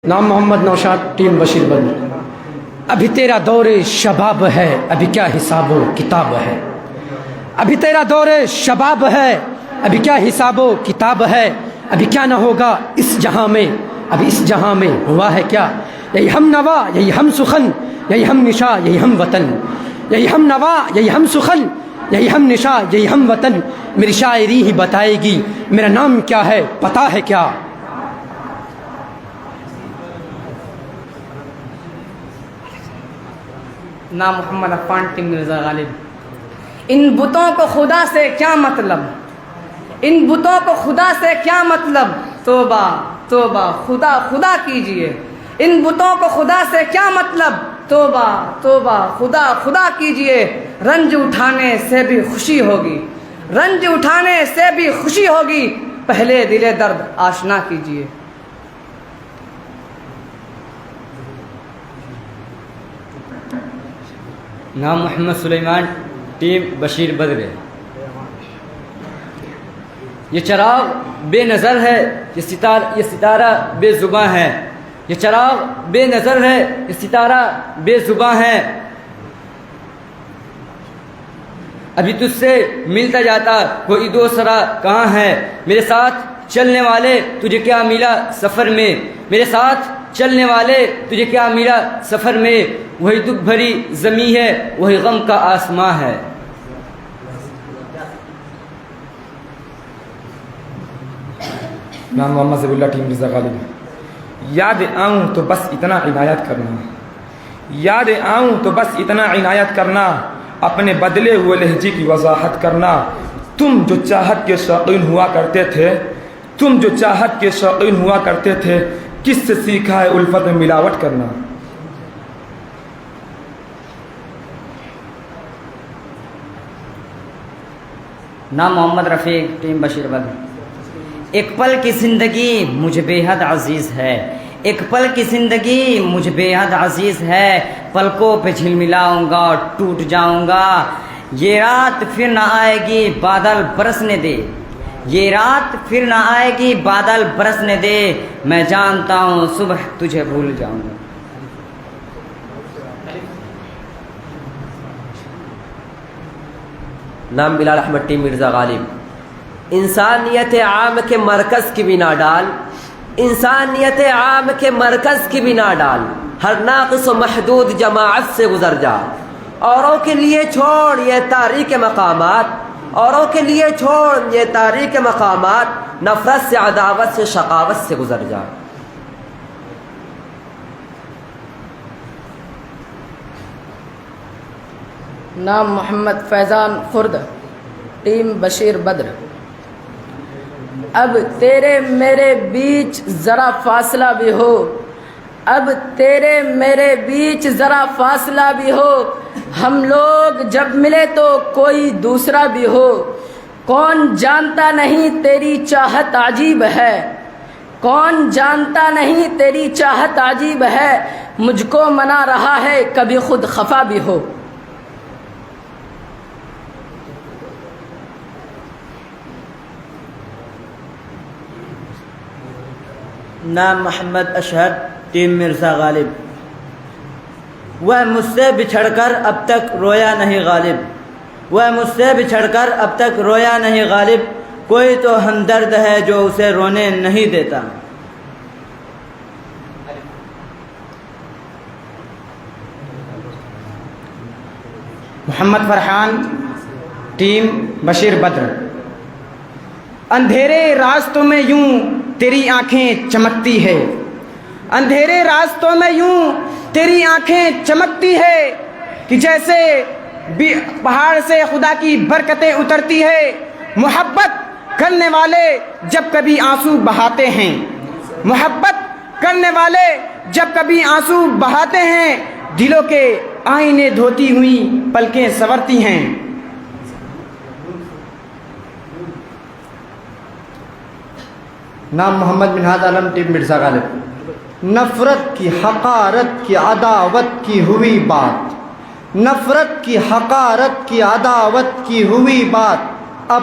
نام محمد نوشاد، ٹیم بشیر بدر۔ ابھی تیرا دور شباب ہے، ابھی کیا حساب و کتاب ہے۔ ابھی تیرا دور شباب ہے، ابھی کیا حساب و کتاب ہے۔ ابھی کیا نہ ہوگا اس جہاں میں، ابھی اس جہاں میں ہوا ہے کیا۔ یہی ہم نوا، یہی ہم سخن، یہی ہم نشا، یہی ہم وطن۔ یہی ہم نوا، یہی ہم سخن، یہی ہم نشا، یہی ہم وطن۔ میری شاعری ہی بتائے گی میرا نام کیا ہے، پتہ ہے کیا۔ نام محمد عفان، ٹیم مرزا غالب۔ ان بتوں کو خدا سے کیا مطلب، ان بتوں کو خدا سے کیا مطلب، توبہ توبہ خدا خدا کیجئے۔ ان بتوں کو خدا سے کیا مطلب، توبہ توبہ خدا خدا کیجئے۔ رنج اٹھانے سے بھی خوشی ہوگی، رنج اٹھانے سے بھی خوشی ہوگی، پہلے دل درد آشنا کیجئے۔ نام محمد سلیمان، ٹیم بشیر بدر۔ یہ چراغ بے نظر ہے، یہ ستارہ بے زباں ہے۔ یہ چراغ بے نظر ہے، یہ ستارہ بے زباں ہے۔ ابھی تجھ سے ملتا جاتا کوئی دوسرا کہاں ہے۔ میرے ساتھ چلنے والے تجھے کیا ملا سفر میں، میرے ساتھ چلنے والے تجھے کیا ملا سفر میں۔ وہی دکھ بھری زمیں ہے، وہی غم کا آسماں ہے۔ نام محمد ذبیح اللہ، ٹیم مرزا غالب۔ یاد آؤں تو بس اتنا عنایت کرنا، یاد آؤں تو بس اتنا عنایت کرنا، اپنے بدلے ہوئے لہجے کی وضاحت کرنا۔ تم جو چاہت کے شوقین ہوا کرتے تھے، تم جو چاہت کے شوقین ہوا کرتے تھے، کس سے سیکھا ہے الفت میں ملاوٹ کرنا۔ نام محمد رفیق، ٹیم بشیر بدر۔ ایک پل کی زندگی مجھے بے حد عزیز ہے، ایک پل کی زندگی مجھے بے حد عزیز ہے۔ پلکوں پہ جھلملاؤں گا اور ٹوٹ جاؤں گا، یہ رات پھر نہ آئے گی بادل برسنے دے، یہ رات پھر نہ آئے گی بادل برسنے دے۔ میں جانتا ہوں صبح تجھے بھول جاؤں گا۔ نام بلال احمد، ٹیم مرزا غالب۔ انسانیت عام کے مرکز کی بنا ڈال، انسانیت عام کے مرکز کی بنا ڈال، ہر ناقص و محدود جماعت سے گزر جا۔ اوروں کے لیے چھوڑ یہ تاریک مقامات، اوروں کے لیے چھوڑ یہ تاریک مقامات، نفرت سے، عداوت سے، شقاوت سے گزر جا۔ نام محمد فیضان خرد، ٹیم بشیر بدر۔ اب تیرے میرے بیچ ذرا فاصلہ بھی ہو، اب تیرے میرے بیچ ذرا فاصلہ بھی ہو، ہم لوگ جب ملے تو کوئی دوسرا بھی ہو۔ کون جانتا نہیں تیری چاہت عجیب ہے، کون جانتا نہیں تیری چاہت عجیب ہے، مجھ کو منا رہا ہے کبھی خود خفا بھی ہو۔ نام محمد اشہر، ٹیم مرزا غالب۔ وہ مجھ سے بچھڑ کر اب تک رویا نہیں غالب، وہ مجھ سے بچھڑ کر اب تک رویا نہیں غالب، کوئی تو ہمدرد ہے جو اسے رونے نہیں دیتا۔ محمد فرحان، ٹیم بشیر بدر۔ اندھیرے راستوں میں یوں تیری آنکھیں چمکتی ہے، اندھیرے راستوں میں یوں تیری آنکھیں چمکتی ہے، کہ جیسے پہاڑ سے خدا کی برکتیں اترتی ہے۔ محبت کرنے والے جب کبھی آنسو بہاتے ہیں، محبت کرنے والے جب کبھی آنسو بہاتے ہیں، دلوں کے آئینے دھوتی ہوئی پلکیں سنورتی ہیں۔ نام محمد منہاد عالم، ٹیم مرزا غالب۔ نفرت کی حقارت کی عداوت کی ہوئی بات، نفرت کی حقارت کی عداوت کی ہوئی بات، اب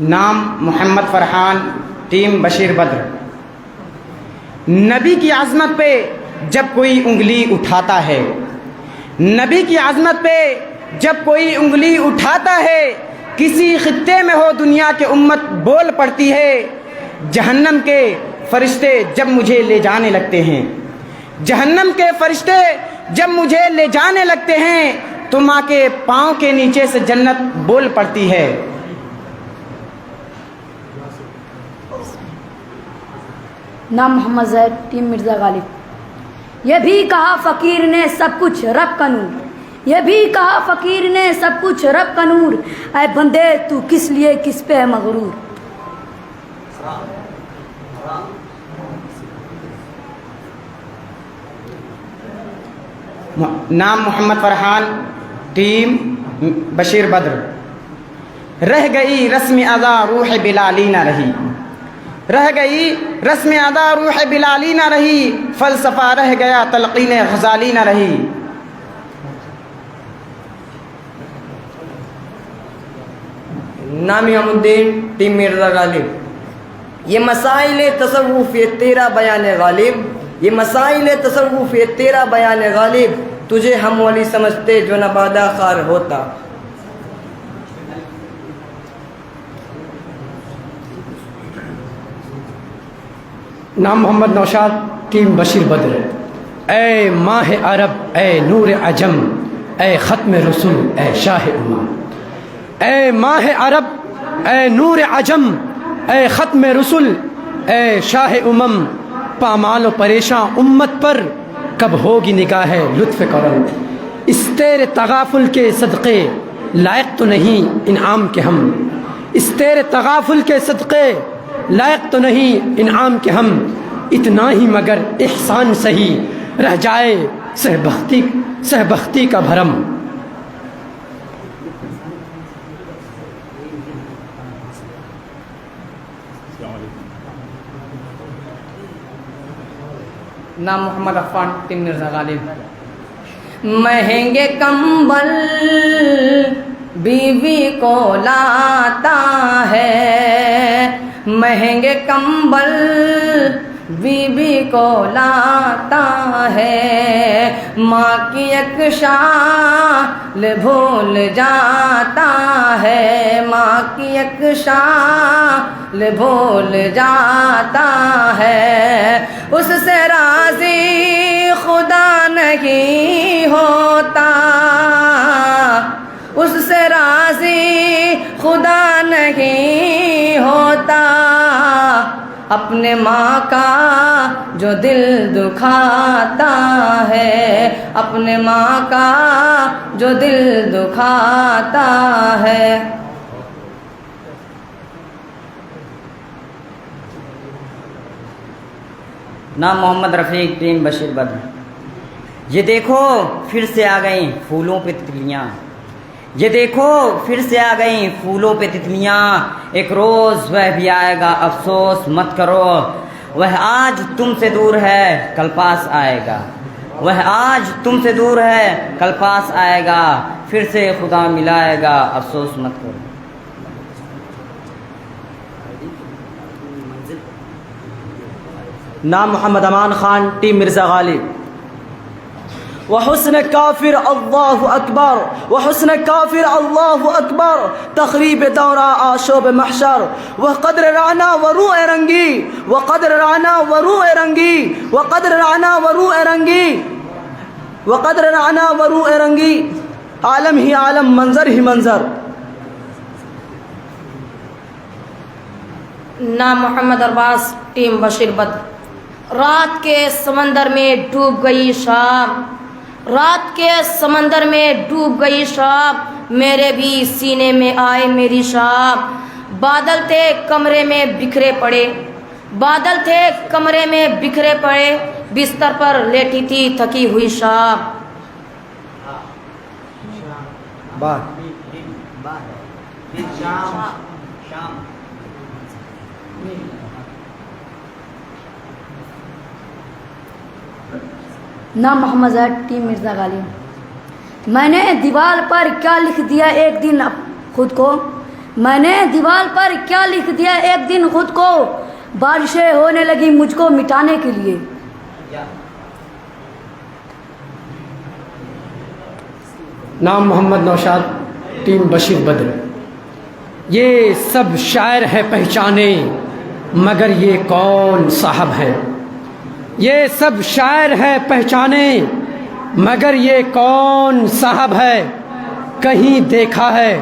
نام محمد فرحان، ٹیم بشیر بدر۔ نبی کی عظمت پہ جب کوئی انگلی اٹھاتا ہے، نبی کی عظمت پہ جب کوئی انگلی اٹھاتا ہے، کسی خطے میں ہو دنیا کے امت بول پڑتی ہے، جہنم کے فرشتے جب مجھے لے جانے لگتے ہیں، جہنم کے فرشتے جب مجھے لے جانے لگتے ہیں، تو ماں کے پاؤں کے نیچے سے جنت بول پڑتی ہے۔ نام محمد زید، ٹیم مرزا غالب۔ یہ بھی کہا فقیر نے سب کچھ رب کا نور، یہ بھی کہا فقیر نے سب کچھ رب کا نور، اے بندے تو کس لیے کس پہ ہے مغرور۔ نام محمد فرحان، ٹیم بشیر بدر۔ رہ گئی رسم ادا روح بلالی نہ رہی، رہ گئی رسم ادا روح بلالی نہ رہی، فلسفہ رہ گیا تلقین غزالی نہ رہی۔ نام احمد الدین، ٹیم مرزا غالب۔ یہ مسائل تصوف یہ تیرا بیان غالب، یہ مسائل تصوف یہ تیرا بیان غالب، تجھے ہم ولی سمجھتے جو نبادہ خار ہوتا۔ نام محمد نوشاد، ٹیم بشیر بدر۔ اے ماہ عرب، اے نور عجم، اے ختم رسول، اے شاہ امم۔ اے ماہ عرب، اے نور عجم، اے ختم رسول، اے شاہ امم، پامال و پریشاں امت پر کب ہوگی نگاہ لطف کرم۔ اس تیرے تغافل کے صدقے لائق تو نہیں انعام کے ہم، اس تیرے تغافل کے صدقے لائق تو نہیں انعام کے ہم، اتنا ہی مگر احسان سہی رہ جائے سہ بختی کا بھرم۔ نام محمد عفان، ٹیم مرزا غالب۔ مہنگے کمبل بیوی کو لاتا ہے، مہنگے کمبل بیوی کو لاتا ہے، ماں کی ایک شال بھول جاتا ہے، ماں کی ایک شال بھول جاتا ہے، اس سے راضی خدا نہیں ہوتا، اس سے راضی خدا نہیں ہوتا، اپنے ماں کا جو دل دکھاتا ہے، اپنے ماں کا جو دل دکھاتا ہے۔ نام محمد رفیق، ٹیم بشیر بدر۔ یہ دیکھو پھر سے آ گئیں پھولوں پہ تتلیاں، یہ دیکھو پھر سے آ گئیں پھولوں پہ تتلیاں، ایک روز وہ بھی آئے گا افسوس مت کرو، وہ آج تم سے دور ہے کل پاس آئے گا، وہ آج تم سے دور ہے کل پاس آئے گا، پھر سے خدا ملائے گا افسوس مت کرو۔ نام محمد امان خان، ٹیم مرزا غالب۔ وحسن کافر اللہ اکبر، وحسن کافر اللہ اکبر، تخریب دورہ آشوب محشر، وقدر رانا وروع رنگی، وقدر رانا وروع رنگی، وقدر رانا وروع رنگی، وقدر رانا وروع رنگی، عالم ہی عالم منظر ہی منظر۔ نام محمد ارباز، ٹیم بشیر بدر۔ رات کے سمندر میں ڈوب گئی شام، رات کے سمندر میں ڈوب گئی شام، میرے بھی سینے میں آئے میری شام، بادل تھے کمرے میں بکھرے پڑے، بادل تھے کمرے میں بکھرے پڑے، بستر پر لیٹی تھی تھکی ہوئی شام۔ نام محمد زید، ٹیم مرزا غالب۔ میں نے دیوار پر کیا لکھ دیا ایک دن خود کو، میں نے دیوار پر کیا لکھ دیا ایک دن خود کو بارشیں ہونے لگی مجھ کو مٹانے کے لیے. نام محمد نوشاد، ٹیم بشیر بدر. یہ سب شاعر ہے پہچانے مگر یہ کون صاحب ہے. یہ سب شاعر ہے پہچانے مگر یہ کون صاحب ہے. کہیں دیکھا ہے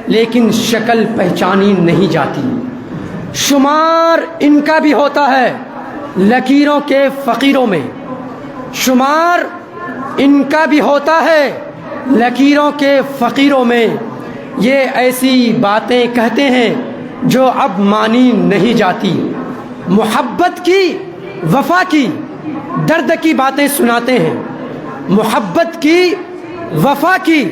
لیکن شکل پہچانی نہیں جاتی. شمار ان کا بھی ہوتا ہے لکیروں کے فقیروں میں. شمار ان کا بھی ہوتا ہے لکیروں کے فقیروں میں. یہ ایسی باتیں کہتے ہیں جو اب مانی نہیں جاتی. محبت کی وفا کی درد کی باتیں سناتے ہیں. محبت کی وفا کی